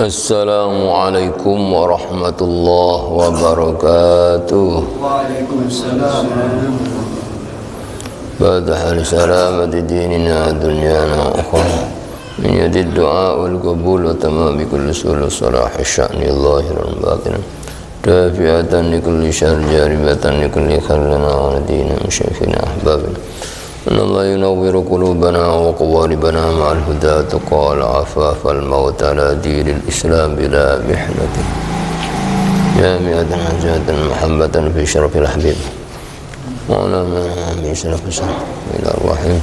Assalamualaikum warahmatullahi wabarakatuh. Waalaikumsalam. Fatihah li salamati dinina dunyana ukhra. Min yadi du'a wal qabul wa tamam bi kulli sulh salah sya'ni zahiran batinan. Dafi'atan li kulli syarr jaribatan li kulli kharlana wa nadina musyafiina ahbabina. إن الله ينور قلوبنا وقوالبنا مع الهدى تقى العفاف الموت على دين الإسلام بلا محنة جامعة حاجات محبة في شرف الحبيب وعلى من شرف الشرف إلى الرحيم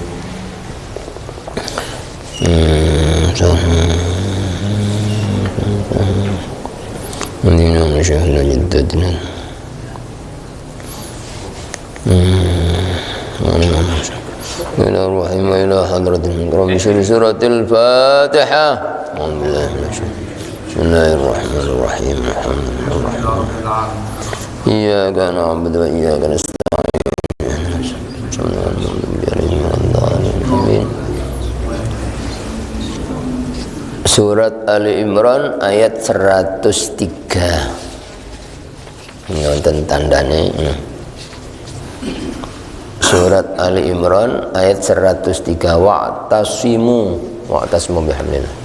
مدينة من شيخنا جدتنا إلى الرحيم وإلى حضرة رب اشرح سورة الفاتحة. أعوذ بالله من الشيطان. بسم الله الرحمن الرحيم. الحمد لله إياك نعبد وإياك نستعين. Surat Ali Imran ayat 103. Ini wonten tandane. Surat Ali Imran ayat 103 wa'tasimu bihamdillah.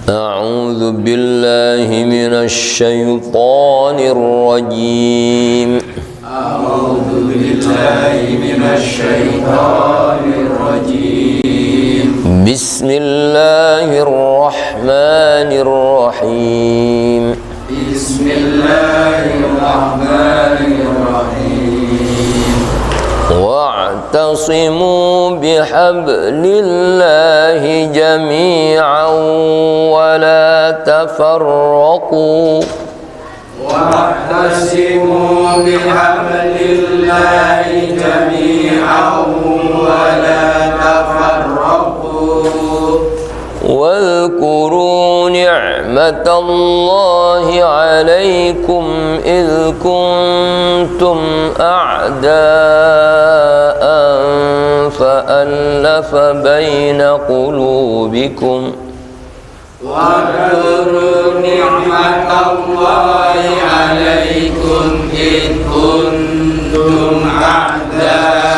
A'udzu billahi minasy syaithanir rajim. A'udzu billahi minasy syaithanir rajim. Bismillahirrahmanirrahim. Bismillahirrahmanirrahim. واعتصموا بحبل الله جميعا ولا تفرقوا واعتصموا بحبل الله جميعا ولا تفرقوا واذكروا نعمة الله عليكم إذ كنتم أعداء فألف بين قلوبكم واذكروا نعمة الله عليكم إذ كنتم أعداء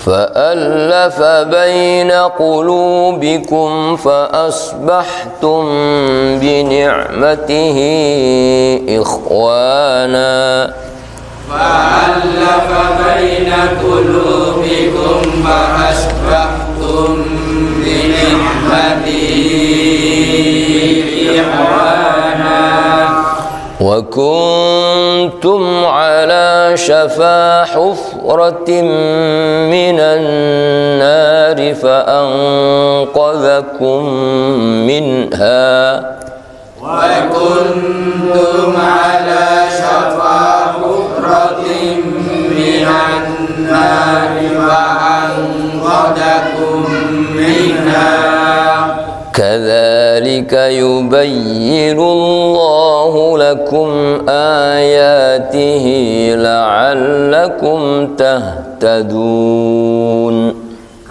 فألف بين قلوبكم فأصبحتم بنعمته إخوانا فألف بين قلوبكم فأصبحتم بنعمته إخوانا وكنتم على شفا حفرة حفرة من النار فأنقذكم منها وكنتم على شفا حفرة من النار فأنقذكم منها كذلك يبين الله لكم آياته لعلكم تهتدون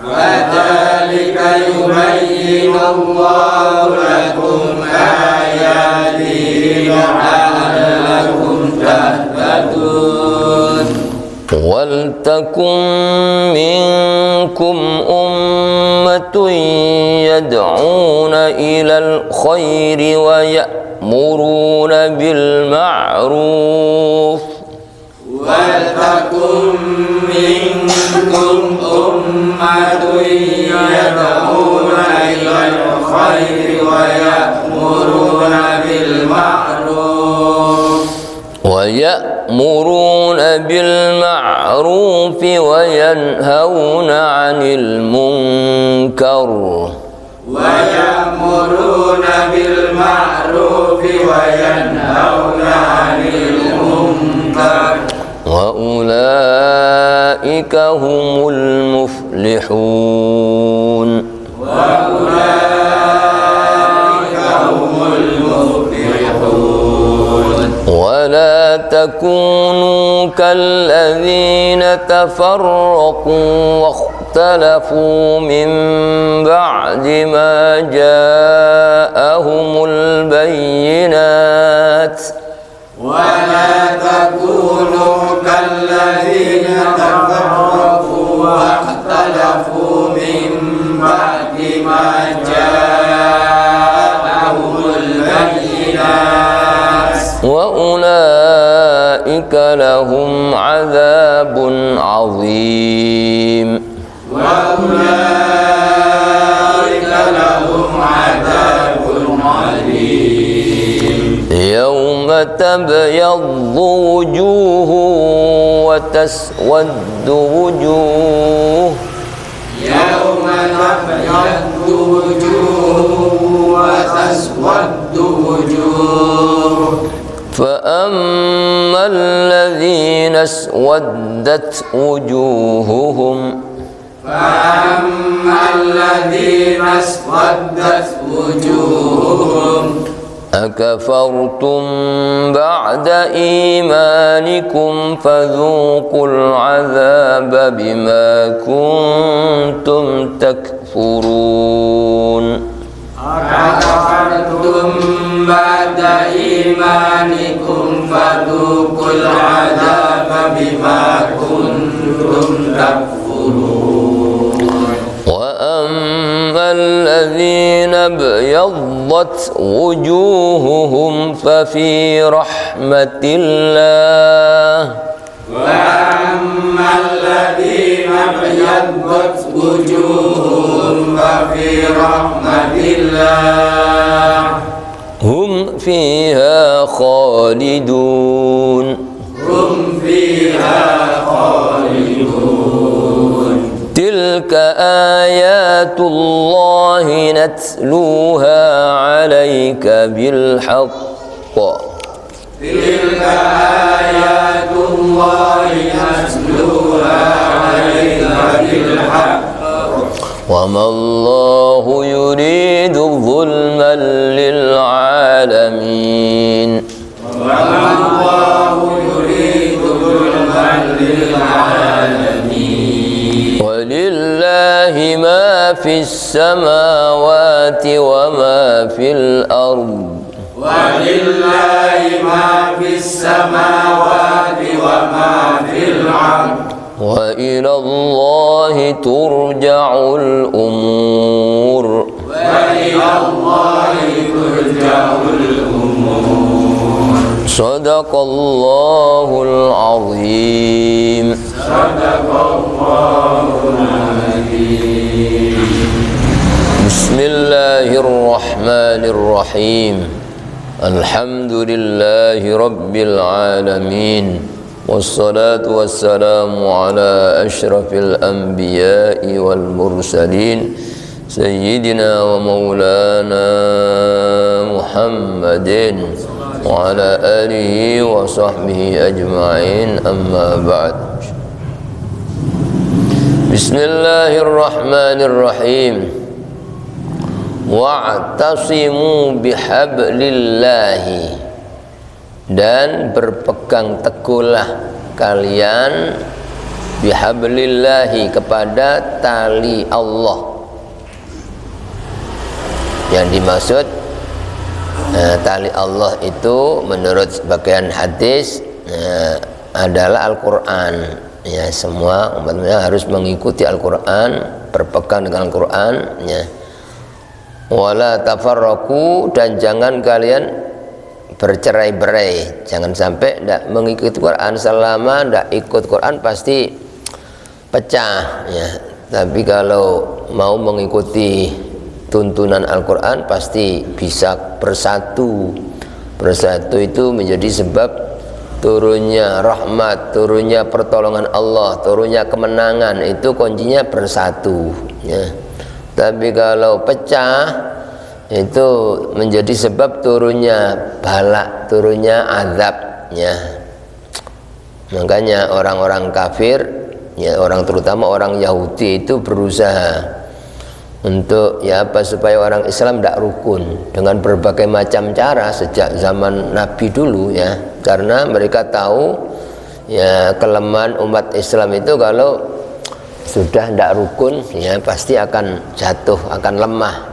كذلك يبين الله لكم آياته لعلكم تهتدون ولتكن منكم أمة يدعون إلى الخير ويأمرون بالمعروف ولتكن منكم أمة يدعون إلى الخير ويأمرون بالمعروف وينهون عن المنكر وأولئك هم المفلحون ولا تكونوا كالذين تفرقوا واختلفوا من بعد ما جاءهم البينات ولا تكونوا كالذين تفرقوا واختلفوا من بعد ما جاءهم البينات وأولئك لهم عذاب عظيم يوم تبيض وجوه وتسود وجوه يوم تبيض وجوه وتسود وجوه فأما الذين اسودت وجوههم أكفرتم بعد إيمانكم فذوقوا العذاب بما كنتم تكفرون أكفرتم بعد إيمانكم فذوقوا العذاب بما كنتم تكفرون وأما الذين ابيضت وجوههم ففي رحمة الله وأما الذين ابيضت وجوههم ففي رحمة الله هم فيها خالدون تلك آيات الله نتلوها عليك بالحق تلك آيات الله نتلوها عليك بالحق وما الله يريد ظلما للعالمين ولله ما في السماوات وما في الأرض ولله ما في السماوات وما في الأرض وإلى الله ترجع الأمور وإلى الله ترجع الأمور صدق الله العظيم صدق الله العظيم بسم الله الرحمن الرحيم الحمد لله رب العالمين والصلاة والسلام على أشرف الأنبياء والمرسلين سيدنا ومولانا محمد وعلى آله وصحبه أجمعين أما بعد. بسم الله الرحمن الرحيم. Wa'tasimu bihablillahi, dan berpegang teguhlah kalian bihablillahi, kepada tali Allah. Yang dimaksud tali Allah itu menurut sebagian hadis adalah Al-Quran. Ya, semua umatnya harus mengikuti Al-Quran, berpegang dengan Al-Quran. Ya. Wala tafarraqu, dan jangan kalian bercerai-berai, jangan sampai tidak mengikuti Quran. Selama tidak ikut Quran pasti pecah, ya. Tapi kalau mau mengikuti tuntunan Al-Quran pasti bisa bersatu. Bersatu itu menjadi sebab turunnya rahmat, turunnya pertolongan Allah, turunnya kemenangan. Itu kuncinya bersatu, ya. Tapi kalau pecah itu menjadi sebab turunnya bala, turunnya azab, ya. Makanya orang-orang kafir, ya, orang terutama orang Yahudi itu berusaha untuk supaya orang Islam tidak rukun dengan berbagai macam cara sejak zaman Nabi dulu, ya. Karena mereka tahu kelemahan umat Islam itu kalau sudah tidak rukun, ya pasti akan jatuh, akan lemah,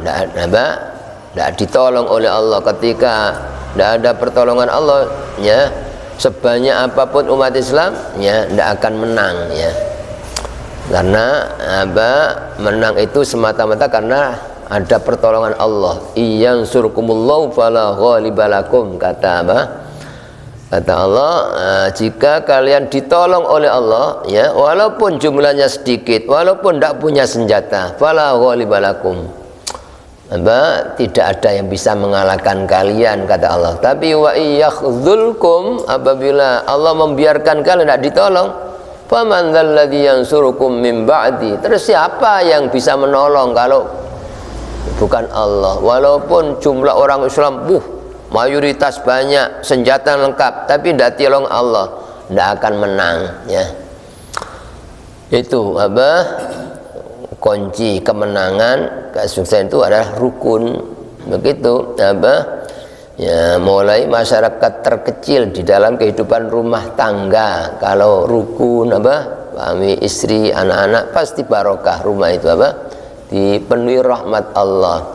tidak ditolong oleh Allah. Ketika tidak ada pertolongan Allah, ya sebanyak apapun umat Islam, ya tidak akan menang, ya. Karena menang itu semata-mata karena ada pertolongan Allah. Iyansurkumullahu fala ghalibalakum, kata Allah, jika kalian ditolong oleh Allah, ya, walaupun jumlahnya sedikit, walaupun tidak punya senjata, fala ghalibalakum, tidak ada yang bisa mengalahkan kalian, kata Allah. Tapi wa iyakhzulkum, apabila Allah membiarkan kalian tidak ditolong, faman dzalladzi yansurukum min ba'di, terus siapa yang bisa menolong kalau bukan Allah? Walaupun jumlah orang Islam mayoritas banyak, senjata lengkap, tapi tidak tolong Allah, tidak akan menang, ya. Itu kunci kemenangan, kesuksesan itu adalah rukun. Begitu ya, mulai masyarakat terkecil di dalam kehidupan rumah tangga, kalau rukun suami istri anak-anak pasti barokah rumah itu, dipenuhi rahmat Allah.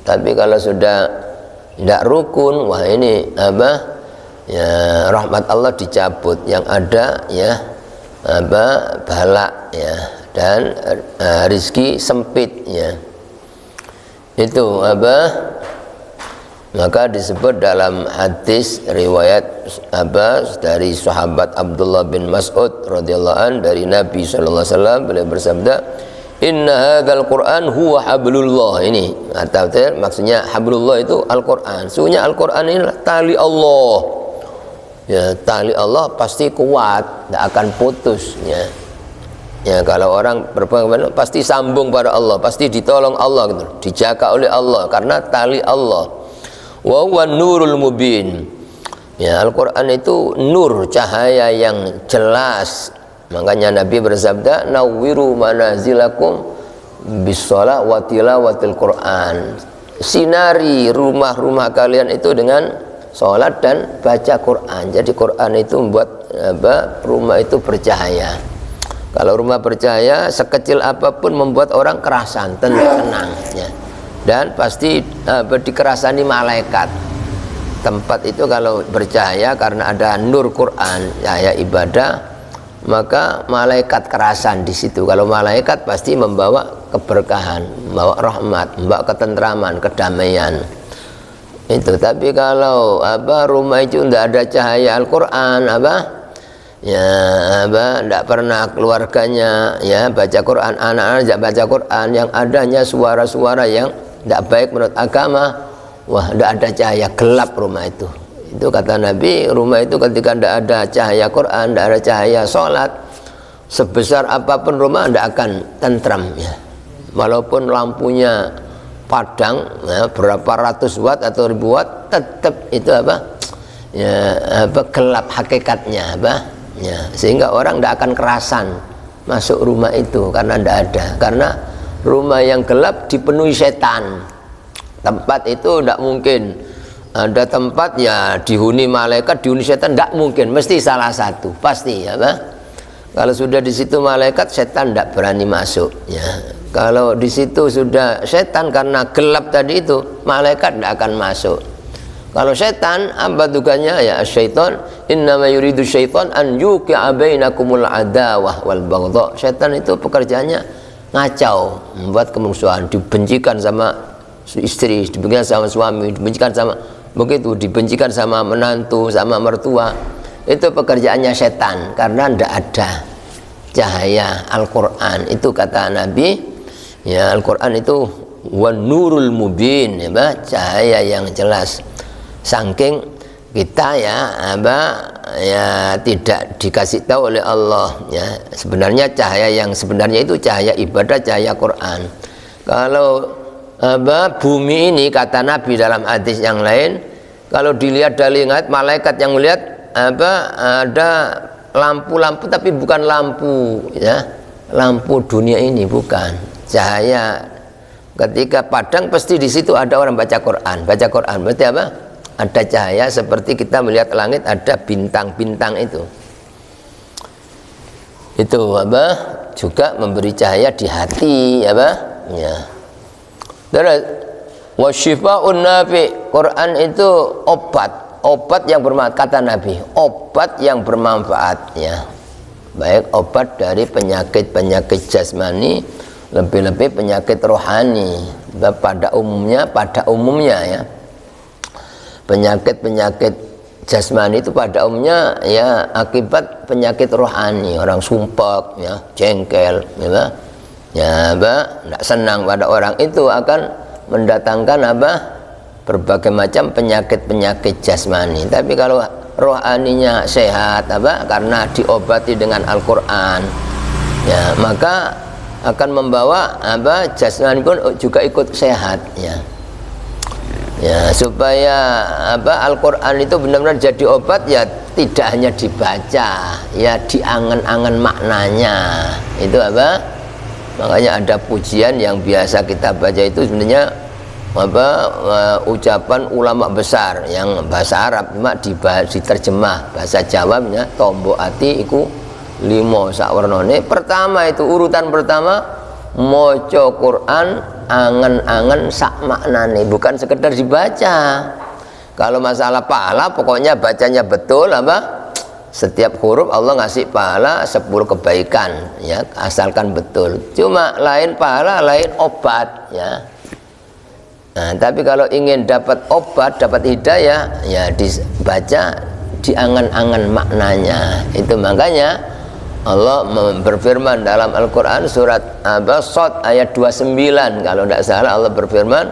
Tapi kalau sudah tidak rukun, wah ini rahmat Allah dicabut, yang ada bala, ya, dan rizki sempit, ya. Itu maka disebut dalam hadis riwayat dari sahabat Abdullah bin Mas'ud radhiyallahu an, dari Nabi sallallahu alaihi wasallam, beliau bersabda, inna hadzal Qur'an huwa hablullah. Ini maksudnya hablullah itu Al-Quran. Sesungguhnya Al-Quran ini tali Allah, ya. Tali Allah pasti kuat, tidak akan putus, ya. Ya, kalau orang berpegang pasti sambung pada Allah, pasti ditolong Allah, gitu, dijaga oleh Allah karena tali Allah. Wa huwa nurul mubin. Ya, Al-Quran itu nur, cahaya yang jelas. Makanya Nabi bersabda, nawwiru manazilakum bisolah wa tilawatil Quran. Sinari rumah-rumah kalian itu dengan sholat dan baca Quran. Jadi Quran itu membuat rumah itu bercahaya. Kalau rumah bercahaya, sekecil apapun membuat orang kerasan, tenang, ya. Dan pasti dikerasani malaikat. Tempat itu kalau bercahaya karena ada nur Quran, cahaya ibadah, maka malaikat kerasan di situ. Kalau malaikat pasti membawa keberkahan, membawa rahmat, membawa ketentraman, kedamaian. Itu. Tapi kalau rumah itu tidak ada cahaya Al-Quran, tidak pernah keluarganya baca Quran, anak-anak tidak baca Quran, yang adanya suara-suara yang tidak baik menurut agama, wah, tidak ada cahaya, gelap rumah itu. Itu kata Nabi, rumah itu ketika tidak ada cahaya Quran, tidak ada cahaya sholat, sebesar apapun rumah tidak akan tentram ya. Walaupun lampunya padang ya, berapa ratus watt atau ribu watt, tetap itu apa ya, gelap hakikatnya ya, sehingga orang tidak akan kerasan masuk rumah itu karena tidak ada, karena rumah yang gelap dipenuhi setan. Tempat itu tidak mungkin ada tempat ya dihuni malaikat, dihuni setan, tidak mungkin, mesti salah satu pasti ya. Kalau sudah di situ malaikat, setan tidak berani masuk ya. Kalau di situ sudah setan, karena gelap tadi itu, malaikat tidak akan masuk. Kalau setan, apa tugasnya? Ya syaitan, innama yuridu syaitan an yuqi'a bainakumul adawah wal baghdha. Setan itu pekerjaannya ngacau, membuat kemusuhan, dibencikan sama istri, dibencikan sama suami, dibencikan sama begitu, dibencikan sama menantu, sama mertua. Itu pekerjaannya setan, karena tidak ada cahaya Al-Quran. Itu kata Nabi ya, Al-Quran itu wan nurul mubin ya, cahaya yang jelas. Saking kita ya tidak dikasih tahu oleh Allah ya, sebenarnya cahaya yang sebenarnya itu cahaya ibadah, cahaya Quran. Kalau bumi ini kata Nabi dalam hadis yang lain, kalau dilihat dari malaikat yang melihat ada lampu-lampu, tapi bukan lampu ya, lampu dunia ini bukan. Cahaya ketika padang pasti di situ ada orang baca Quran. Baca Quran berarti apa? Ada cahaya, seperti kita melihat langit ada bintang-bintang itu. Itu juga memberi cahaya di hati ya. Terus wasyifa'un nafi, Quran itu obat yang bermanfaat, kata Nabi, obat yang bermanfaat ya. Baik obat dari penyakit jasmani, lebih-lebih penyakit rohani. Pada umumnya ya, penyakit jasmani itu pada umumnya ya akibat penyakit rohani. Orang sumpah ya, jengkel ya, tidak senang pada orang, itu akan mendatangkan berbagai macam penyakit jasmani. Tapi kalau rohaninya sehat karena diobati dengan Al-Quran ya, maka akan membawa jasmani pun juga ikut sehat ya. Ya, supaya Al-Quran itu benar-benar jadi obat ya, tidak hanya dibaca ya, diangan-angan maknanya. Itu makanya ada pujian yang biasa kita baca itu sebenarnya ucapan ulama besar yang bahasa Arab, cuma diterjemah bahasa Jawa ya, tombo ati iku limo sakwarnane. Pertama itu urutan pertama, maca Quran angen-angen sak maknane, bukan sekedar dibaca. Kalau masalah pahala pokoknya bacanya betul setiap huruf Allah ngasih pahala 10 kebaikan ya, asalkan betul. Cuma lain pahala, lain obat ya. Nah, tapi kalau ingin dapat obat, dapat hidayah ya, dibaca, diangan-angan maknanya. Itu makanya Allah berfirman dalam Al-Quran surat Shad ayat 29 kalau tidak salah, Allah berfirman,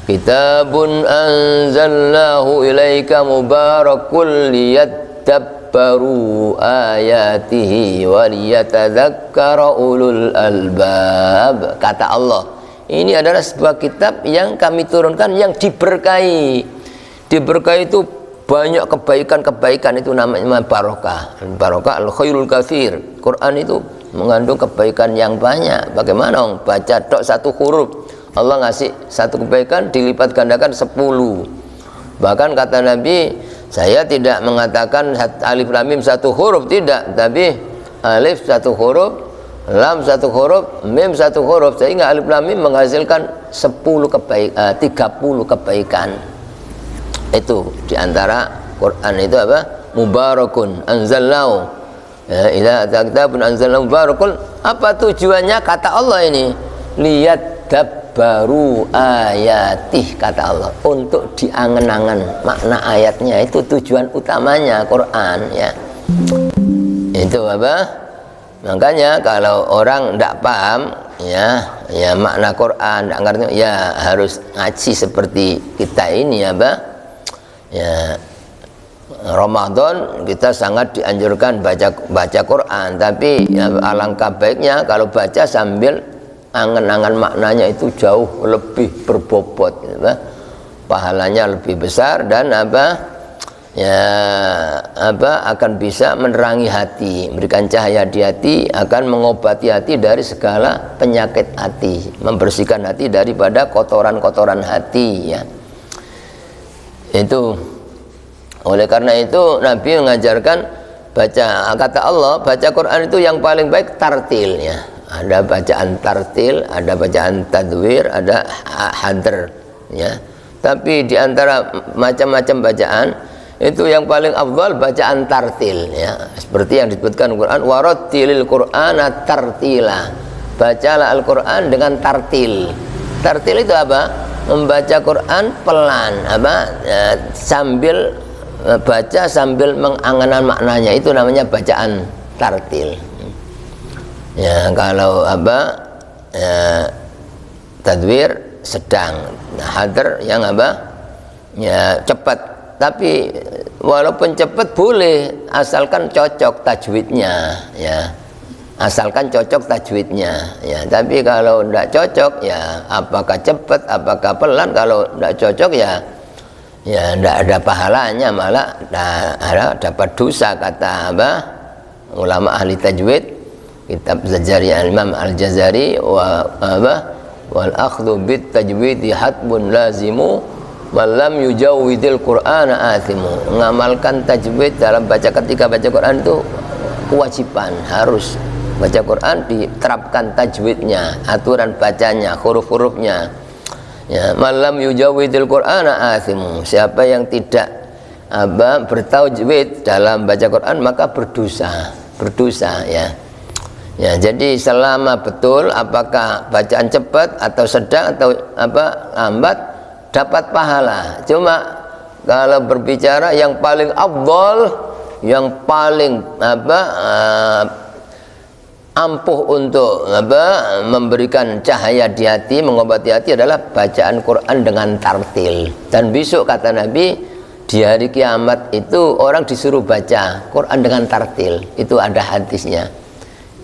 kitabun anzalnahu ilaika mubarakul liyadabbaru ayatihi wa liyatadzakkara ulul albab. Kata Allah, ini adalah sebuah kitab yang kami turunkan yang diberkahi. Diberkahi itu banyak kebaikan-kebaikan, itu namanya barokah. Barokah al-khairul katsir. Quran itu mengandung kebaikan yang banyak. Bagaimana baca tok satu huruf, Allah ngasih satu kebaikan dilipat gandakan 10. Bahkan kata Nabi, saya tidak mengatakan alif lam mim satu huruf, tidak, tapi alif satu huruf, lam satu huruf, mim satu huruf, sehingga alif lam mim menghasilkan 30 kebaikan. Itu diantara Quran itu mubarakun anzalnahu ya, ila kitabun anzalnahu mubarakun. Apa tujuannya kata Allah ini? Liyadabbaru ayatih, kata Allah, untuk diangen-angen makna ayatnya. Itu tujuan utamanya Quran ya. Itu makanya kalau orang tidak paham ya makna Quran, tidak ngerti ya, harus ngaji seperti kita ini ya Ramadan kita sangat dianjurkan baca Quran, tapi ya, alangkah baiknya kalau baca sambil angan-angan maknanya itu jauh lebih berbobot, gitu, pahalanya lebih besar dan akan bisa menerangi hati, memberikan cahaya di hati, akan mengobati hati dari segala penyakit hati, membersihkan hati daripada kotoran-kotoran hati, ya. Itu oleh karena itu Nabi mengajarkan baca, kata Allah, baca Quran itu yang paling baik tartil, ya. Ada bacaan tartil, ada bacaan tadwir, ada hadr, ya. Tapi di antara macam-macam bacaan itu yang paling afdal bacaan tartil, ya. Seperti yang disebutkan Quran, warattilil Qur'ana tartila. Bacalah Al-Qur'an dengan tartil. Tartil itu apa? Membaca Quran pelan, sambil baca sambil mengangan maknanya, itu namanya bacaan tartil. Ya, kalau tadwir sedang, hadr yang ya cepat, tapi walaupun cepat boleh asalkan cocok tajwidnya, ya. Asalkan cocok tajwidnya, ya. Tapi kalau tidak cocok, ya apakah cepat apakah pelan, kalau tidak cocok ya tidak ada pahalanya, malah dapat dosa, kata ulama ahli tajwid, kitab Zajari Imam Al-Jazari, wal akhdhu bit tajwidi hatbun lazimu walam yujawwidil Qur'ana athimu. Mengamalkan tajwid dalam ketika baca Quran itu kewajiban, harus baca Quran diterapkan tajwidnya, aturan bacanya, huruf-hurufnya. Ya, malam yujawwidil Qur'ana athimu. Siapa yang tidak bertajwid dalam baca Quran maka berdosa, ya. Ya, jadi selama betul apakah bacaan cepat atau sedang atau lambat dapat pahala. Cuma kalau berbicara yang paling afdal, yang paling ampuh untuk memberikan cahaya di hati, mengobati hati adalah bacaan Quran dengan tartil. Dan besok kata Nabi, di hari kiamat itu orang disuruh baca Quran dengan tartil. Itu ada hadisnya.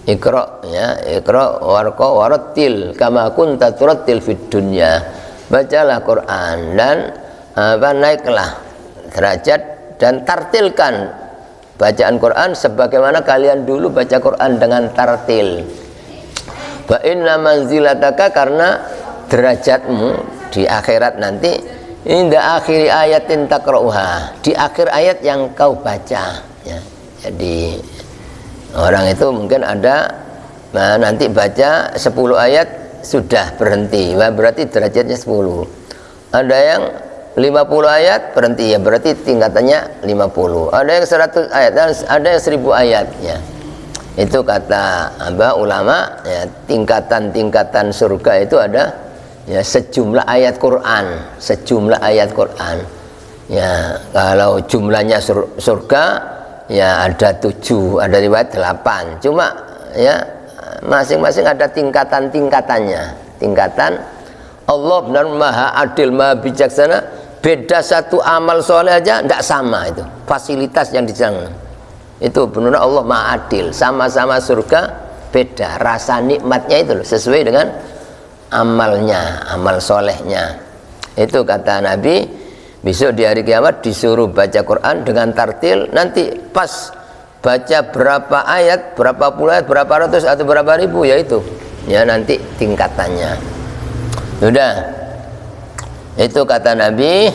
Iqra, ya, iqra warqa warattil kama kunta turattil fid dunya. Bacalah Quran dan naiklah derajat dan tartilkan bacaan Quran sebagaimana kalian dulu baca Quran dengan tartil. Wa inna manzilataka, karena derajatmu di akhirat nanti inda akhiri ayatin takra'uha, di akhir ayat yang kau baca, ya. Jadi orang itu mungkin ada nanti baca 10 ayat sudah berhenti, berarti derajatnya 10. Ada yang 50 ayat berhenti, ya berarti tingkatannya 50. Ada yang 100 ayat, ada yang 1000 ayat, ya. Itu kata ulama, ya, tingkatan-tingkatan surga itu ada, ya, sejumlah ayat Quran, ya. Kalau jumlahnya surga, ya ada 7, ada riwayat 8. Cuma ya masing-masing ada tingkatan-tingkatannya. Tingkatan Allah benar maha adil, maha bijaksana. Beda satu amal soleh aja tidak sama itu fasilitas yang disana. Itu benar Allah maha adil. Sama-sama surga, beda rasa nikmatnya itu loh, sesuai dengan amalnya, amal solehnya. Itu kata Nabi, besok di hari kiamat disuruh baca Quran dengan tartil. Nanti pas baca berapa ayat, berapa puluh ayat, berapa ratus atau berapa ribu, yaitu ya nanti tingkatannya. Sudah, itu kata Nabi,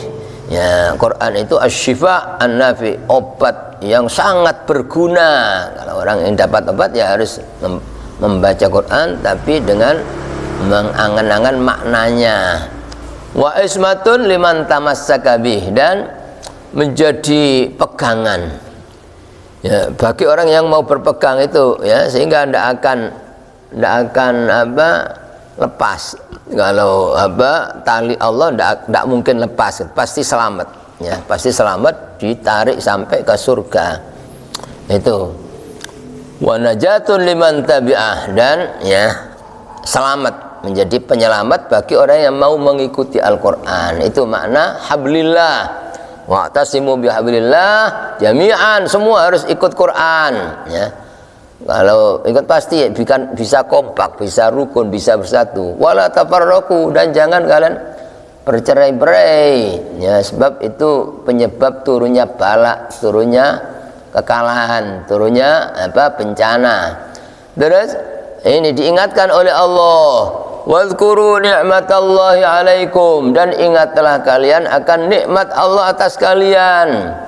ya Quran itu asy-syifa an-nafi, obat yang sangat berguna. Kalau orang yang dapat obat ya harus membaca Quran, tapi dengan mengangan-angan maknanya. Wa ismatun liman tamassaka bih, dan menjadi pegangan, ya, bagi orang yang mau berpegang itu, ya, sehingga tidak akan lepas. Kalau tali Allah tidak mungkin lepas, pasti selamat, ya, pasti selamat, ditarik sampai ke surga. Itu wa najatun liman tabi'ah, dan ya selamat, menjadi penyelamat bagi orang yang mau mengikuti Al-Quran. Itu makna hablillah, Wa'tasimu bihablillah jami'an, semua harus ikut Quran ya. Kalau ikut pasti bisa kompak, bisa rukun, bisa bersatu. Wala tafarraqu, dan jangan kalian bercerai-berai ya, sebab itu penyebab turunnya bala, turunnya kekalahan, turunnya bencana. Terus ini diingatkan oleh Allah, wazkuru ni'matallahi alaikum, dan ingatlah kalian akan nikmat Allah atas kalian.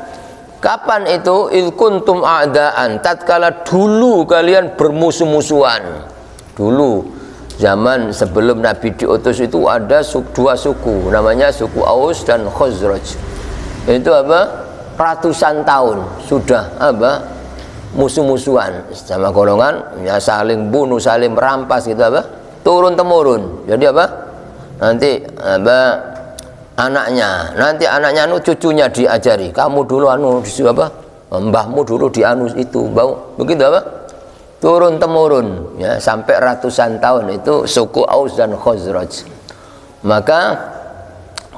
Kapan itu? Idh kuntum a'daan, tatkala dulu kalian bermusuh-musuhan. Dulu zaman sebelum Nabi diutus itu ada dua suku, namanya suku Aus dan Khazraj. Itu ratusan tahun sudah musuh-musuhan sama golongan ya, saling bunuh, saling merampas gitu turun temurun. Jadi nanti anaknya cucunya diajari, kamu dulu mbahmu dulu itu bau begitu turun temurun ya, sampai ratusan tahun itu suku Aus dan Khazraj. Maka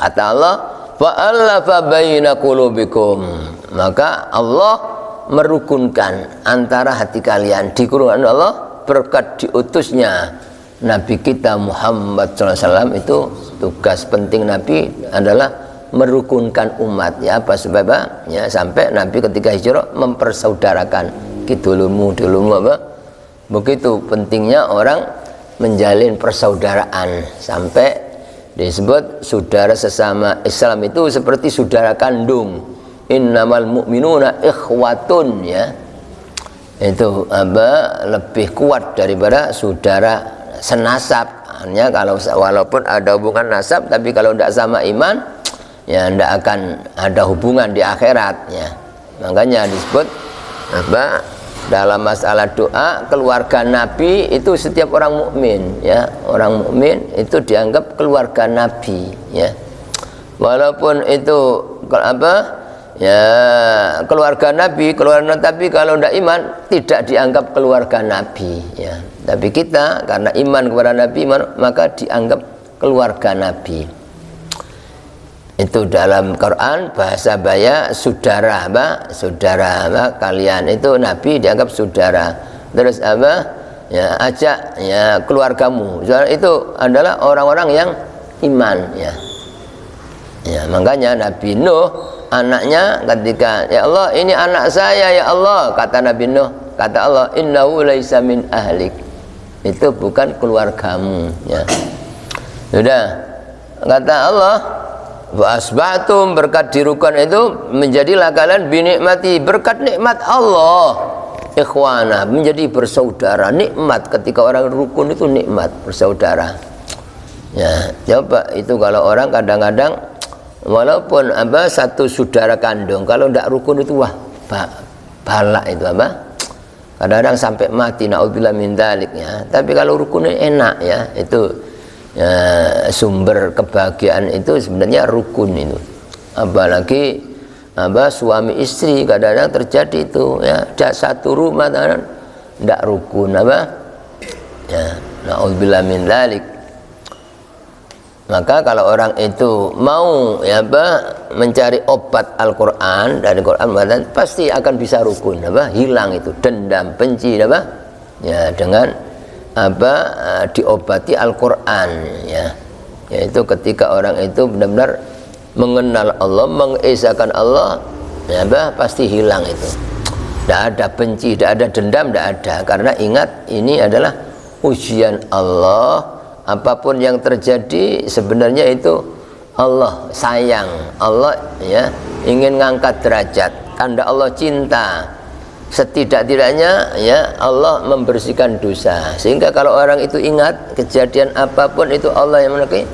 kata Allah, fa'alafa baina qulubikum, maka Allah merukunkan antara hati kalian. Dikurungkan Allah berkat diutusnya Nabi kita Muhammad SAW. Itu tugas penting Nabi adalah merukunkan umat ya, apa sebab ya, sampai Nabi ketika hijrah mempersaudarakan dulumu begitu pentingnya orang menjalin persaudaraan, sampai disebut saudara sesama Islam itu seperti saudara kandung. Innamal mu'minuna ikhwatun ya, itu lebih kuat daripada saudara senasab. Hanya kalau walaupun ada hubungan nasab, tapi kalau tidak sama iman ya tidak akan ada hubungan di akhirat ya. Makanya disebut dalam masalah doa keluarga Nabi itu setiap orang mukmin ya, orang mukmin itu dianggap keluarga Nabi ya. Walaupun itu ya keluarga Nabi, tapi kalau tidak iman tidak dianggap keluarga Nabi ya. Tapi kita karena iman kepada Nabi maka dianggap keluarga Nabi. Itu dalam Quran bahasa Baya saudara, kalian itu Nabi dianggap saudara. Terus ya ajak ya keluargamu. Itu adalah orang-orang yang iman ya. Ya, makanya Nabi Nuh anaknya ketika ya Allah ini anak saya ya Allah, kata Nabi Nuh, kata Allah innahu laisa min ahlik, itu bukan keluargamu ya. Sudah kata Allah wa asbahtum, berkat dirukun itu menjadilah kalian binikmati, berkat nikmat Allah ikhwana, menjadi bersaudara. Nikmat ketika orang rukun itu nikmat bersaudara ya. Coba itu kalau orang kadang-kadang walaupun satu saudara kandung, kalau tidak rukun itu wah balak itu kadang-kadang sampai mati, naudzubillah min dzalik ya. Tapi kalau rukunnya enak ya, itu ya, sumber kebahagiaan itu sebenarnya rukun itu. Apalagi suami istri kadang-kadang terjadi itu ya, ada satu rumah tidak rukun ya, naudzubillah min dzalik. Maka kalau orang itu mau ya mencari obat Al-Quran dari Quran, pasti akan bisa rukun hilang itu dendam, benci ya, dengan diobati Al-Quran ya. Yaitu ketika orang itu benar-benar mengenal Allah, mengesahkan Allah ya, pasti hilang itu. Tidak ada benci, tidak ada dendam, tidak ada. Karena ingat ini adalah ujian Allah. Apapun yang terjadi sebenarnya itu Allah sayang, Allah ya ingin ngangkat derajat, tanda Allah cinta. Setidak-tidaknya ya Allah membersihkan dosa, sehingga kalau orang itu ingat kejadian apapun itu Allah yang menekai,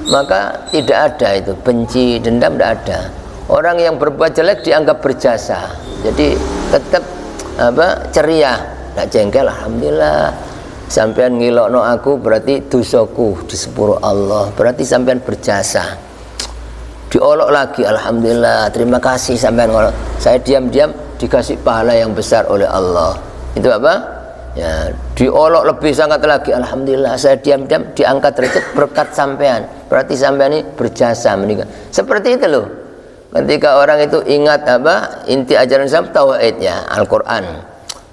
maka tidak ada itu benci, dendam, tidak ada. Orang yang berbuat jelek dianggap berjasa, jadi tetap ceria, tidak jengkel. Alhamdulillah sampean ngilokno aku berarti dosaku di sepuro Allah, berarti sampean berjasa. Diolok lagi, alhamdulillah, terima kasih sampean ngolok, saya diam-diam dikasih pahala yang besar oleh Allah. Itu ya, diolok lebih sangat lagi, alhamdulillah, saya diam-diam diangkat derajat berkat sampean, berarti sampean ini berjasa menikah. Seperti itu loh. ketika orang itu ingat apa inti ajaran Islam tauhidnya Al-Quran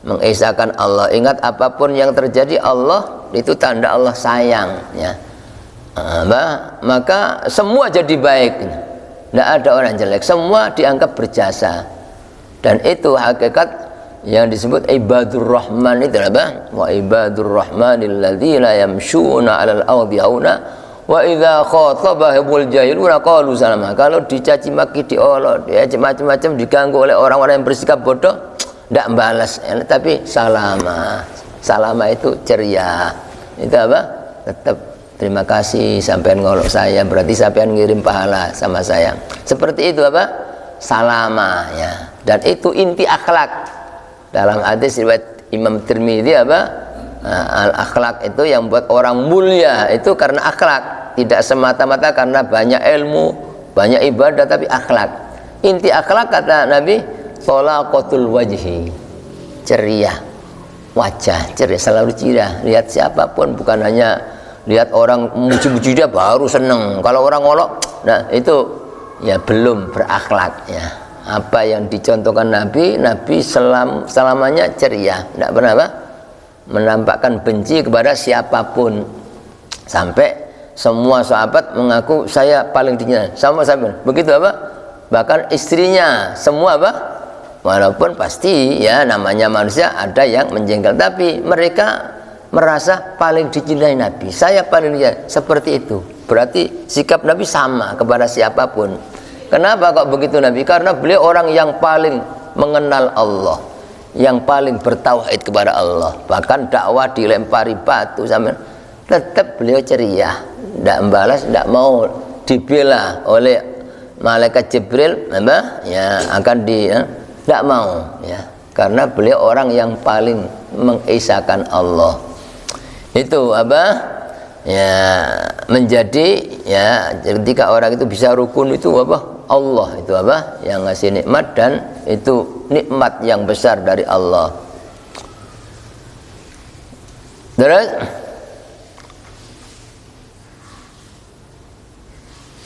mengesahkan Allah, ingat apapun yang terjadi Allah itu tanda Allah sayang ya. Maka semua jadi baik, tidak ada orang jelek, semua dianggap berjasa. Dan itu hakikat yang disebut ibadur rahman itu apa? Wa ibadur rahmanil ladzina yamshuna 'alal ardi hauna wa idza khatabahumul jahiluna qalu salama. Kalau dicaci maki, diolok, macam-macam diganggu oleh orang-orang yang bersikap bodoh, tidak balas, tapi salama. Salama itu ceria. Itu apa? Tetap terima kasih sampean ngolok saya, berarti sampean ngirim pahala sama saya. Seperti itu apa? Salama ya. Dan itu inti akhlak. Dalam hadis riwayat Imam Tirmidzi apa? Al-akhlak itu yang buat orang mulia itu karena akhlak, tidak semata-mata karena banyak ilmu, banyak ibadah, tapi akhlak. Inti akhlak kata Nabi, thalaqatul wajhi, ceria wajah, ceria, selalu ceria. Lihat siapapun, bukan hanya lihat orang muji-muji dia baru seneng. Kalau orang ngolok, nah itu ya belum berakhlak ya. Apa yang dicontohkan Nabi selamanya ceria, tidak pernah apa? Menampakkan benci kepada siapapun, sampai semua sahabat mengaku saya paling dicintai sama sahabat. Begitu apa? Bahkan istrinya semua apa? Walaupun pasti ya namanya manusia ada yang menjengkel, tapi mereka merasa paling dicintai Nabi. Saya paling dicintai. Seperti itu. Berarti sikap Nabi sama kepada siapapun. Kenapa kok begitu Nabi? Karena beliau orang yang paling mengenal Allah, yang paling bertauhid kepada Allah. Bahkan dakwah dilempari batu sampai tetap beliau ceria, tidak membalas, tidak mau dibela oleh malaikat Jibril, apa? Ya akan tidak mau ya, karena beliau orang yang paling mengesahkan Allah. Itu apa? Ya menjadi ya ketika orang itu bisa rukun itu apa? Allah itu apa? Yang ngasih nikmat, dan itu nikmat yang besar dari Allah. Terus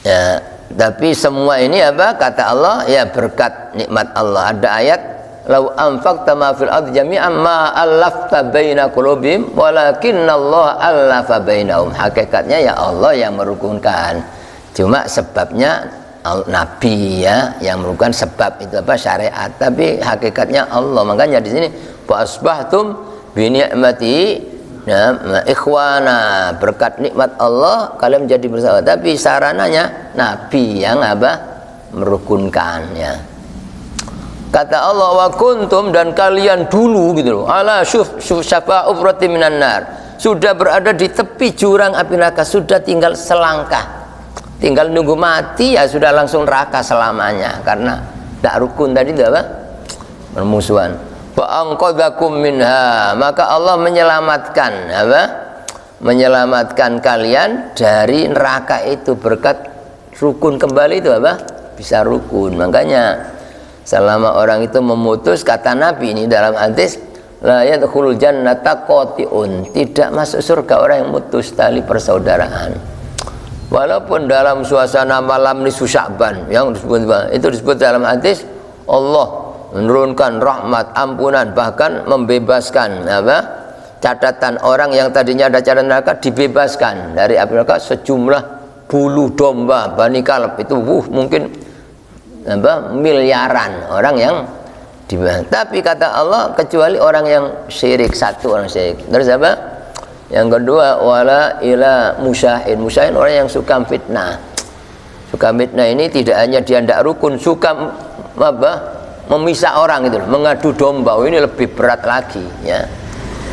ya, tapi semua ini apa? Kata Allah ya berkat nikmat Allah. Ada ayat, lau anfaqta ma fil ardi jami'an ma allafta baina qulubihim walakinnallaha allafa bainahum. Hakikatnya ya Allah yang merukunkan, cuma sebabnya Nabi ya yang merukunkan, sebab itu apa? Syariat, tapi hakikatnya Allah. Makanya di sini wa asbahtum bi ni'mati ikhwana, berkat nikmat Allah kalian menjadi bersahabat. Tapi sarananya Nabi yang apa? Merukunkan ya. Kata Allah, wa kuntum, dan kalian dulu gitu loh, ala syufa ufrati minan nar, sudah berada di tepi jurang api neraka, sudah tinggal selangkah, tinggal nunggu mati ya sudah langsung neraka selamanya, karena tidak rukun tadi itu apa? Permusuhan. Wa anqadzakum minha, maka Allah menyelamatkan apa? Menyelamatkan kalian dari neraka itu berkat rukun kembali itu apa? Bisa rukun. Makanya selama orang itu memutus, kata Nabi ini dalam hadis, la yadkhulul jannata qati'un, tidak masuk surga orang yang mutus tali persaudaraan. Walaupun dalam suasana malam nisfu Sya'ban yang disebut dalam hadis, Allah menurunkan rahmat, ampunan, bahkan membebaskan apa? Catatan orang yang tadinya ada catatan neraka dibebaskan dari api neraka sejumlah bulu domba Bani Kalb itu mungkin apa? Miliaran orang yang dibebaskan. Tapi kata Allah kecuali orang yang syirik, satu orang syirik. Terus apa? Yang kedua, wala ila musyahin. Musyahin orang yang suka fitnah. Suka fitnah ini tidak hanya dia tidak rukun, suka apa? Memisah orang itu, mengadu domba. Ini lebih berat lagi ya.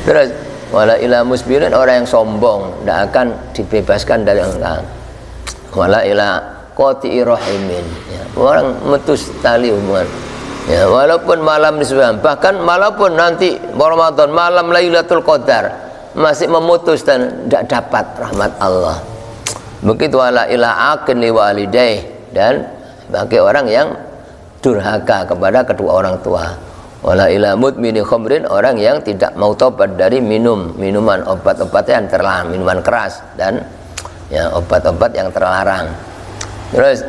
Terus wala ila musbirin, orang yang sombong, tidak akan dibebaskan dari engkau. Wala ila qati'i rahimin ya, orang memutus tali hubungan. Ya, walaupun malam nisbah, bahkan walaupun nanti Ramadan malam Lailatul Qadar masih memutus dan tidak dapat rahmat Allah. Begitu wala ila aqli walidayh, dan bagi orang yang durhaka kepada kedua orang tua. Wala ila mudmini khamrin, orang yang tidak mau tobat dari minuman obat-obat yang terlarang, minuman keras dan ya obat-obat yang terlarang. Terus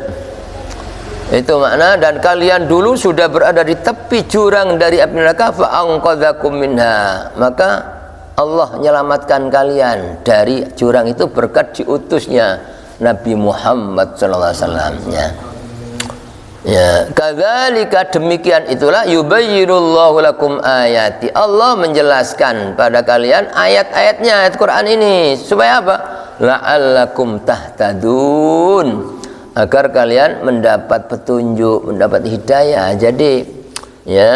Itu makna, dan kalian dulu sudah berada di tepi jurang dari api neraka, fa anqadzakum minha, maka Allah menyelamatkan kalian dari jurang itu berkat diutusnya Nabi Muhammad sallallahu alaihi wasallam, ya. Ya, kadzalika, demikian itulah yubayyinullahu lakum ayati, Allah menjelaskan pada kalian ayat-ayatnya, ayat Quran ini, supaya apa? La'allakum tahtadun, agar kalian mendapat petunjuk, mendapat hidayah. Jadi ya,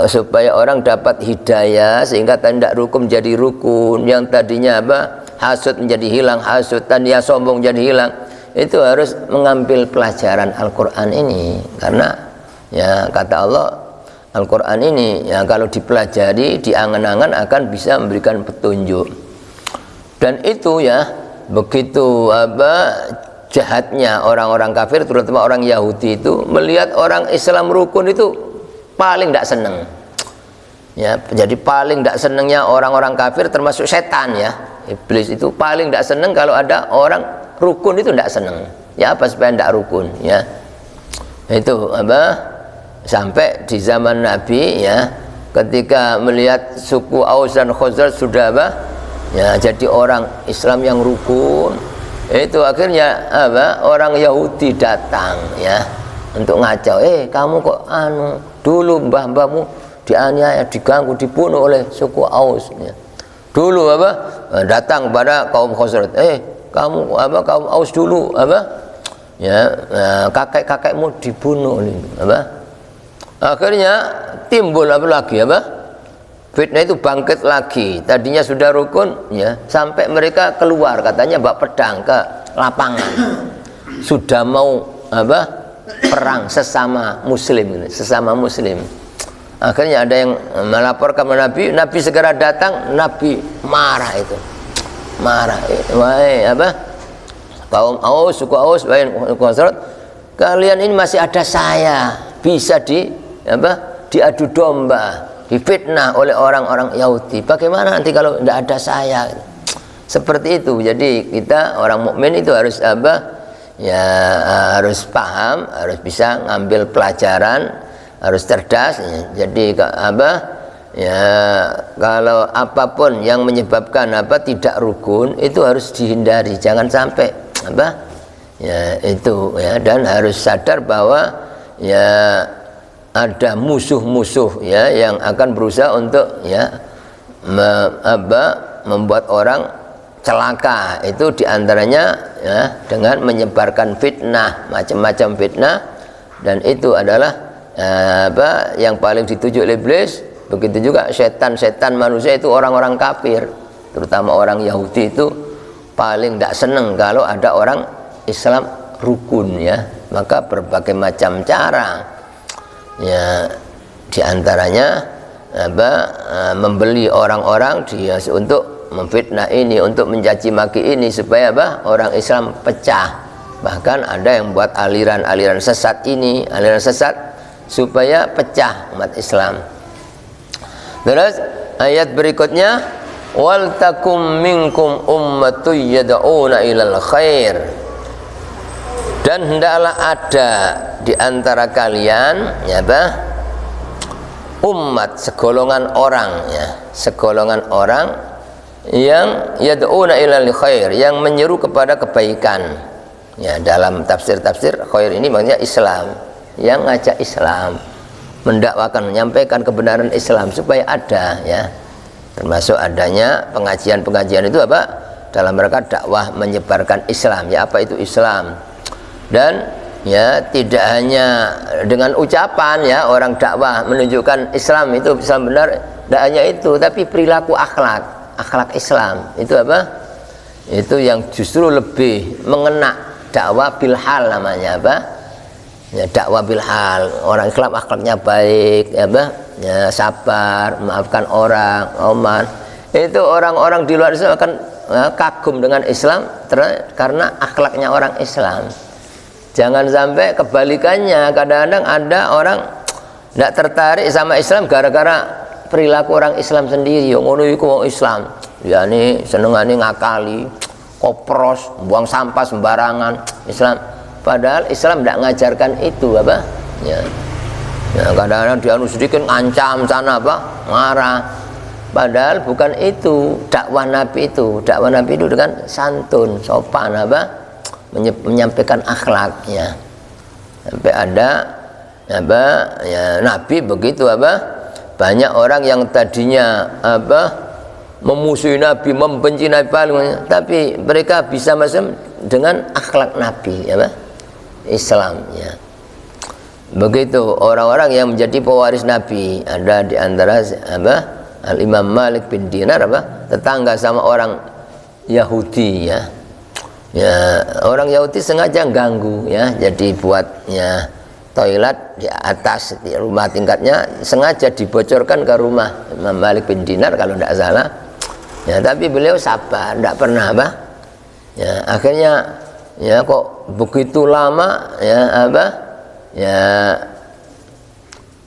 supaya orang dapat hidayah, sehingga tidak rukun menjadi rukun, yang tadinya apa? Hasud menjadi hilang hasud, tadinya sombong jadi hilang. Itu harus mengambil pelajaran Al-Quran ini, karena ya kata Allah, Al-Quran ini ya kalau dipelajari, diangan-angan akan bisa memberikan petunjuk. Dan itu ya, begitu apa jahatnya orang-orang kafir, terutama orang Yahudi itu melihat orang Islam rukun itu paling tidak senang. Ya, jadi paling tidak senangnya orang-orang kafir, termasuk setan ya, iblis itu paling tidak senang kalau ada orang rukun, itu tidak senang. Ya, apa supaya tidak rukun, ya. Itu apa? Sampai di zaman Nabi ya, ketika melihat suku Aus dan Khazraj sudah apa? Ya, jadi orang Islam yang rukun. Itu akhirnya apa? Orang Yahudi datang ya untuk ngacau. Kamu kok dulu mbah-mbahmu dianiaya, diganggu, dibunuh oleh suku Aus ya. Dulu apa? Datang pada kaum Khazraj. Kamu apa, kaum Aus dulu apa ya, kakek-kakekmu dibunuh apa. Akhirnya timbul apa lagi apa, fitnah itu bangkit lagi. Tadinya sudah rukun ya, sampai mereka keluar katanya bawa pedang ke lapangan, sudah mau apa, perang sesama muslim. Akhirnya ada yang melaporkan ke Nabi, Nabi segera datang. Nabi marah, itu marah, wahai apa, kaum Aus, suku Aus, wahai suku Khazraj, kalian ini masih ada saya, bisa diadu domba, difitnah oleh orang-orang Yahudi. Bagaimana nanti kalau tidak ada saya? Seperti itu. Jadi kita orang mukmin itu harus apa ya, harus paham, harus bisa ngambil pelajaran, harus cerdas ya. Jadi apa ya, kalau apapun yang menyebabkan apa tidak rukun itu harus dihindari, jangan sampai apa ya itu ya. Dan harus sadar bahwa ya ada musuh-musuh ya yang akan berusaha untuk ya membuat orang celaka. Itu diantaranya ya dengan menyebarkan fitnah, macam-macam fitnah, dan itu adalah apa yang paling dituju oleh iblis. Begitu juga setan-setan manusia itu orang-orang kafir, terutama orang Yahudi itu paling tidak senang kalau ada orang Islam rukun ya. Maka berbagai macam cara ya, diantaranya apa membeli orang-orang dia untuk memfitnah ini, untuk mencaci maki ini, supaya apa orang Islam pecah. Bahkan ada yang buat aliran-aliran sesat ini, aliran sesat supaya pecah umat Islam. Terus ayat berikutnya, wal takum minkum ummatun yad'una ilal khair, dan hendaklah ada di antara kalian ya umat, segolongan orang ya, segolongan orang yang yad'una ilal khair, yang menyeru kepada kebaikan ya. Dalam tafsir-tafsir khair ini maksudnya Islam, yang ngajak Islam, mendakwakan, menyampaikan kebenaran Islam supaya ada ya, termasuk adanya pengajian-pengajian itu apa dalam mereka dakwah menyebarkan Islam ya. Apa itu Islam? Dan ya tidak hanya dengan ucapan ya orang dakwah menunjukkan Islam itu Islam benar, tidak hanya itu, tapi perilaku akhlak Islam itu apa, itu yang justru lebih mengena. Dakwah bilhal namanya apa ya, dakwah bilhal. Orang Islam akhlaknya baik ya, ya sabar, memaafkan orang, oman. Itu orang-orang di luar Islam akan ya, kagum dengan Islam karena akhlaknya orang Islam. Jangan sampai kebalikannya, kadang-kadang ada orang tidak tertarik sama Islam gara-gara perilaku orang Islam sendiri. Yang ngono iku wong Islam, ya ini senengane ngakali, kopros, buang sampah sembarangan. Islam Padahal Islam tidak mengajarkan itu apa? Ya. Ya, kadang-kadang dia sedikit ngancam sana apa? Marah. Padahal bukan itu dakwah Nabi itu. Dakwah Nabi itu dengan santun, sopan apa? Menyampaikan akhlaknya. Sampai ada apa? Ya, Nabi begitu apa? Banyak orang yang tadinya apa? Memusuhi Nabi, membenci Nabi tapi mereka bisa masuk dengan akhlak Nabi, ya, Islam, ya. Begitu orang-orang yang menjadi pewaris Nabi, ada di antara apa? Al-Imam Malik bin Dinar apa? Tetangga sama orang Yahudi, ya. Ya, orang Yahudi sengaja ganggu, ya. Jadi buatnya toilet di atas di rumah tingkatnya sengaja dibocorkan ke rumah Imam Malik bin Dinar kalau tidak salah. Ya, tapi beliau sabar, tidak pernah apa? Ya, akhirnya ya kok begitu lama ya apa? Ya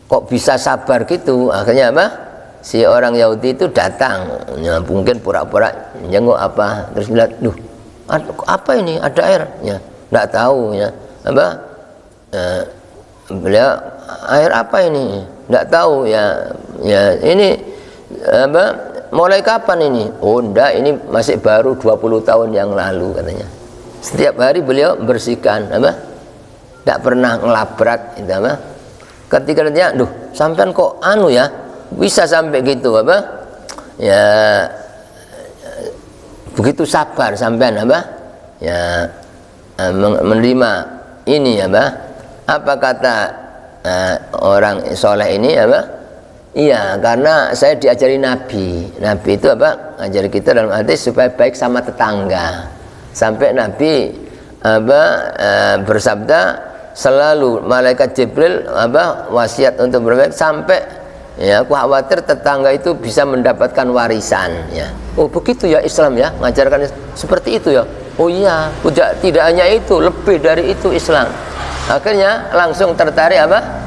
kok bisa sabar gitu? Akhirnya apa? Si orang Yahudi itu datang, ya, mungkin pura-pura jenguk apa, terus lihat, duh, apa ini? Ada air? Ya, tidak tahu ya. Apa? Ya, beliau air apa ini? Tidak tahu ya. Ya, ini apa? Mulai kapan ini? Oh enggak, ini masih baru 20 tahun yang lalu katanya. Setiap hari beliau bersihkan apa? Tidak pernah ngelabrak itu apa? Ketika dia, duh, sampean kok anu ya? Bisa sampai gitu apa? Ya begitu sabar sampean apa? Ya menerima ini apa? Apa kata orang soleh ini apa? Iya, karena saya diajari Nabi. Nabi itu apa? Ajari kita dalam hadis supaya baik sama tetangga. Sampai Nabi apa bersabda selalu malaikat Jibril apa wasiat untuk berbaik sampai ya aku khawatir tetangga itu bisa mendapatkan warisan ya. Oh begitu ya Islam ya, mengajarkan seperti itu ya. Oh iya, tidak hanya itu, lebih dari itu Islam. Akhirnya langsung tertarik apa?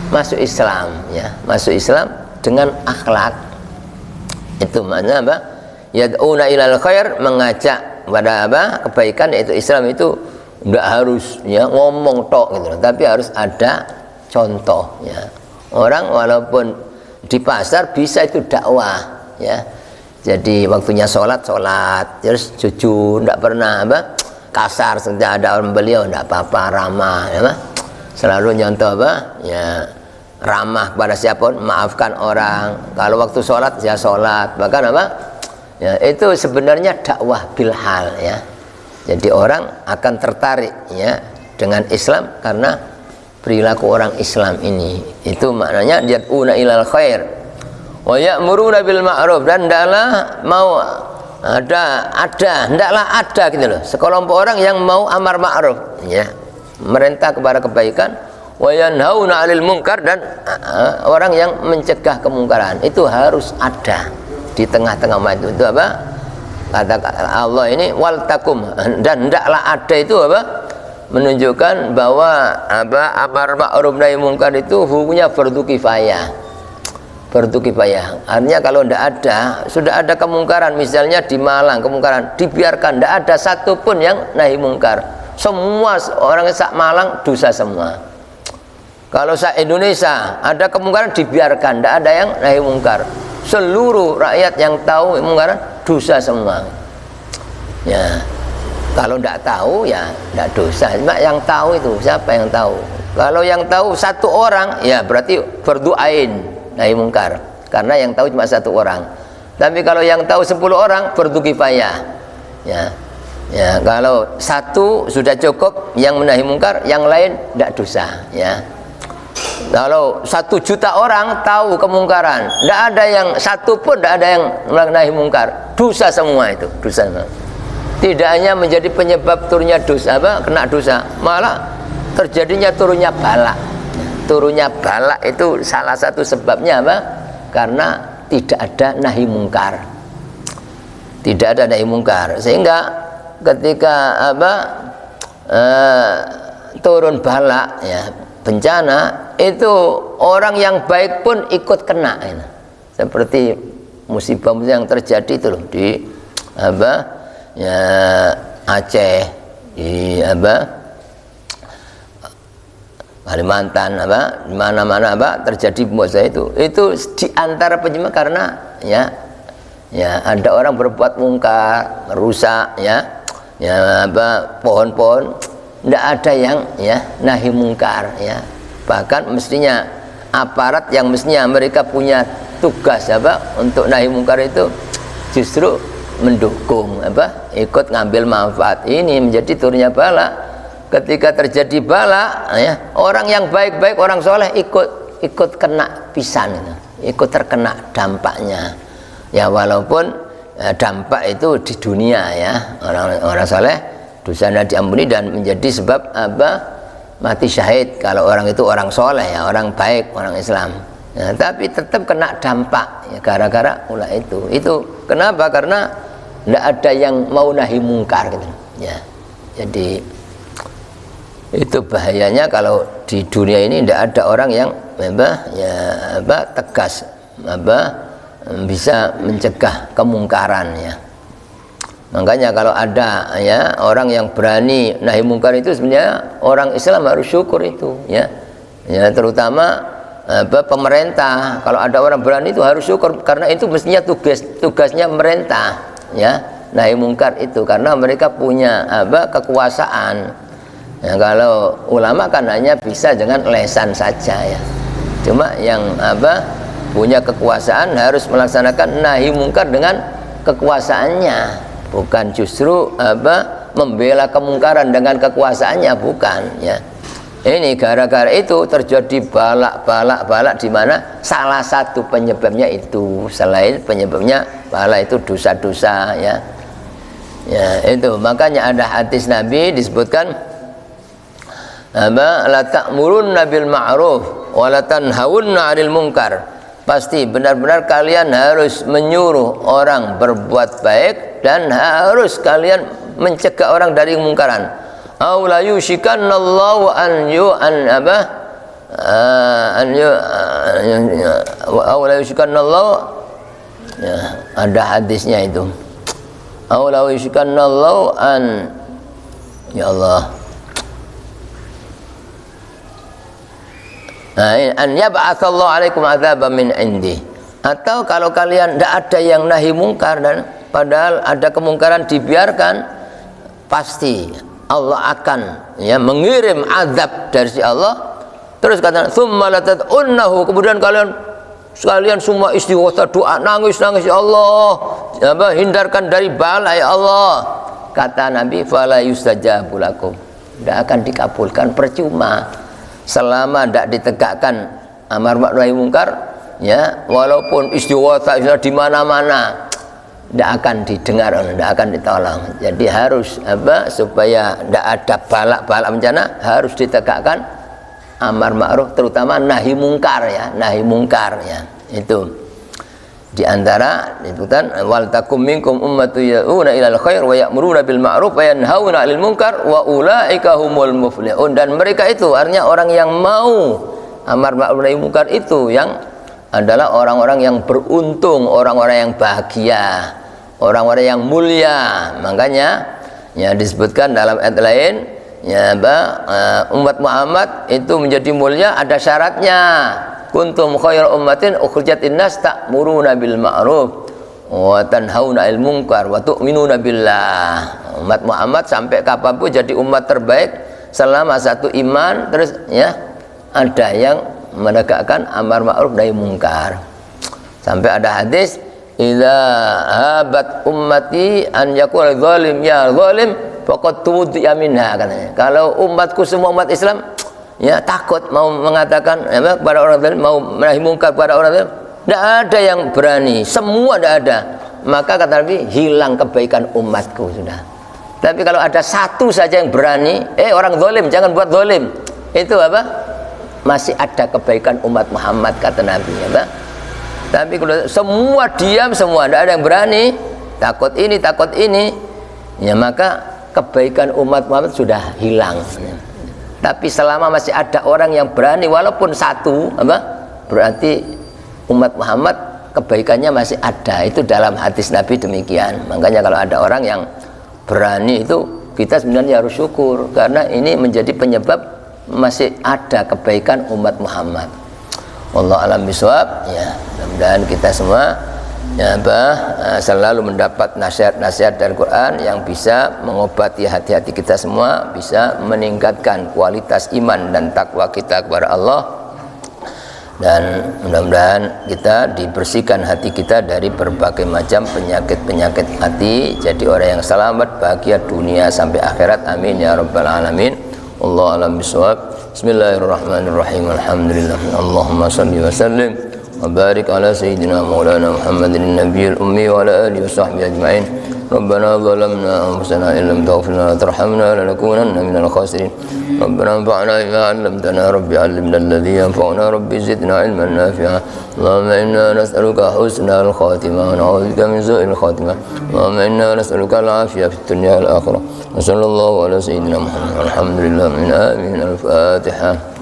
Masuk Islam, ya, masuk Islam dengan akhlak. Itu maknanya apa? Yad'una ilal khair, mengajak pada apa? Kebaikan, yaitu Islam itu enggak harus ya ngomong tok gitu, tapi harus ada contoh, ya. Orang walaupun di pasar bisa itu dakwah, ya. Jadi waktunya sholat, terus jujur, enggak pernah apa? Kasar, sejak ada orang beliau enggak apa-apa, ramah, ya. Selalu nyontoh apa? Ya, ramah kepada siapapun, maafkan orang. Kalau waktu sholat, ya sholat. Bahkan apa? Ya, itu sebenarnya dakwah bilhal, ya. Jadi orang akan tertarik ya dengan Islam karena perilaku orang Islam ini. Itu maknanya yad'una ilal khair wa ya'muruna bil ma'ruf, dan hendaklah mau hendaklah ada gitu loh, sekelompok orang yang mau amar ma'ruf, ya, merintah kepada kebaikan, wa yanhauna 'anil munkar, dan orang yang mencegah kemungkaran. Itu harus ada di tengah-tengah umat itu apa? Kata Allah ini wal takum, dan hendaklah ada itu apa? Menunjukkan bahwa apa amar ma'ruf nahi munkar itu hukumnya fardu kifayah. Fardu kifayah. Artinya kalau tidak ada, sudah ada kemungkaran, misalnya di Malang kemungkaran, dibiarkan, tidak ada satupun yang nahi mungkar. Semua orang sak Malang dosa semua. Kalau sak Indonesia ada kemungkaran, dibiarkan, tidak ada yang nahi mungkar. Seluruh rakyat yang tahu kemungkaran dosa semua. Ya, kalau tidak tahu ya tidak dosa. Cuma yang tahu itu siapa yang tahu? Kalau yang tahu satu orang, ya berarti fardu ain nahi mungkar, karena yang tahu cuma satu orang. Tapi kalau yang tahu 10 orang, fardu kifayah. Ya. Ya, kalau satu sudah cukup yang menahi mungkar, yang lain tidak dosa, ya. Kalau 1 juta orang tahu kemungkaran, tidak ada yang satu pun, tidak ada yang menahi mungkar, dosa semua itu, dosa. Tidak hanya menjadi penyebab turunnya dosa, apa? Kena dosa, malah terjadinya turunnya balak. Turunnya balak itu salah satu sebabnya apa? Karena tidak ada nahi mungkar. Tidak ada nahi mungkar, sehingga ketika apa turun balak, ya, bencana, itu orang yang baik pun ikut kena, ya. Seperti musibah yang terjadi itu loh di apa ya Aceh, di apa Kalimantan apa, di mana-mana apa terjadi pembuatan itu di antara penyebab karena ya ada orang berbuat mungkar, merusak apa pohon-pohon, tidak ada yang nahi mungkar bahkan mestinya aparat yang mestinya mereka punya tugas apa untuk nahi mungkar itu justru mendukung apa ikut ngambil manfaat. Ini menjadi turunnya bala. Ketika terjadi bala orang yang baik-baik, orang soleh ikut kena pisan, ikut terkena dampaknya walaupun dampak itu di dunia orang soleh dosanya diampuni dan menjadi sebab apa mati syahid kalau orang itu orang soleh orang baik, orang Islam tapi tetap kena dampak gara-gara ulah itu kenapa? Karena tidak ada yang mau nahi mungkar gitu jadi itu bahayanya kalau di dunia ini tidak ada orang yang tegas bisa mencegah kemungkaran makanya kalau ada orang yang berani nahi mungkar itu sebenarnya orang Islam harus syukur itu terutama pemerintah. Kalau ada orang berani itu harus syukur karena itu mestinya tugasnya pemerintah nahi mungkar itu karena mereka punya kekuasaan. Kalau ulama kan hanya bisa dengan lesan saja cuma yang punya kekuasaan harus melaksanakan nahi mungkar dengan kekuasaannya, bukan justru membela kemungkaran dengan kekuasaannya, bukan ini gara-gara itu terjadi balak di mana salah satu penyebabnya itu, selain penyebabnya bala itu dosa-dosa itu makanya ada hadis Nabi disebutkan la ta'murunna bil ma'ruf wa la tanhawunna 'anil munkar. Pasti benar-benar kalian harus menyuruh orang berbuat baik dan harus kalian mencegah orang dari kemungkaran. Aw la yushikanallahu ada hadisnya itu. Aw la yushikanallahu ya Allah an yab'atsallahu 'alaikum 'adzaban min indi. Atau kalau kalian tidak ada yang nahi mungkar dan padahal ada kemungkaran dibiarkan, pasti Allah akan mengirim azab dari si Allah. Terus kata tsumma latad'unnahu, kemudian kalian semua istighotsah doa nangis ya Allah hindarkan dari bala ya Allah. Kata Nabi fala yustajabu lakum, tidak akan dikabulkan, percuma selama tidak ditegakkan amar ma'ruf nahi mungkar walaupun istighotsah di mana-mana tidak akan didengar, tidak akan ditolong. Jadi harus supaya tidak ada balak bencana harus ditegakkan amar ma'ruf, terutama nahi mungkar nahi mungkar itu diantara disebutkan wal takum minkum ummatu ya'una ilal khair wa ya'muruna bil ma'ruf wa yanhauna 'anil munkar wa ulaika humul muflihun. Dan mereka itu artinya orang yang mau amar ma'ruf nahi mungkar itu yang adalah orang-orang yang beruntung, orang-orang yang bahagia, orang-orang yang mulia. Makanya disebutkan dalam ayat lain umat Muhammad itu menjadi mulia ada syaratnya. Kuntum khairu ummatin ukhrijat linnas ta'muruna bil ma'ruf wa tanhauna 'anil munkar wa tu'minuna billah. Umat Muhammad sampai kapanpun jadi umat terbaik selama satu iman, terus ada yang menegakkan amar ma'ruf nahi mungkar. Sampai ada hadis idza habat ummati an yaqul zalim ya zalim faqad tuwdiya minha, katanya. Kalau umatku semua umat Islam takut mau mengatakan kepada orang zalim, mau menahi mungkar kepada orang zalim, tidak ada yang berani, semua tidak ada, maka kata Nabi hilang kebaikan umatku sudah. Tapi kalau ada satu saja yang berani, orang zalim jangan buat zalim, itu masih ada kebaikan umat Muhammad, kata Nabi. Tapi kalau semua diam, semua tidak ada yang berani, takut ini maka kebaikan umat Muhammad sudah hilang. Tapi selama masih ada orang yang berani walaupun satu, berarti umat Muhammad kebaikannya masih ada. Itu dalam hadis Nabi demikian. Makanya kalau ada orang yang berani itu kita sebenarnya harus syukur, karena ini menjadi penyebab masih ada kebaikan umat Muhammad. Wallahu a'lam bishawab. Ya, mudah-mudahan kita semua selalu mendapat nasihat-nasihat dari Quran yang bisa mengobati hati-hati kita semua, bisa meningkatkan kualitas iman dan takwa kita kepada Allah, dan mudah-mudahan kita dibersihkan hati kita dari berbagai macam penyakit-penyakit hati, jadi orang yang selamat bahagia dunia sampai akhirat. Amin ya rabbal alamin. Wallahu a'lam bishawab. Bismillahirrahmanirrahim. Alhamdulillah. Allahumma salli wa sallim wa barik ala sayyidina maulana Muhammadin nabiyil ummi wa ala alihi wa sahbihi ajma'in. Rabbana zalamna anfusana illam taghfir lana wa tarhamna lanakunanna minal khasirin. Rabbana anfa'na bima 'allamtana rabbi 'allimna alladhi yanfa'una rabbi zidna 'ilman nafi'a. Allahumma inna nas'aluka husnal khatimah wa na'udzubika min su'il khatimah. Allahumma inna nas'aluka al-'afiyah fid dunya wal akhirah. Wa sallallahu ala sayyidina Muhammad. Alhamdulillah min amin. Al-Fatihah.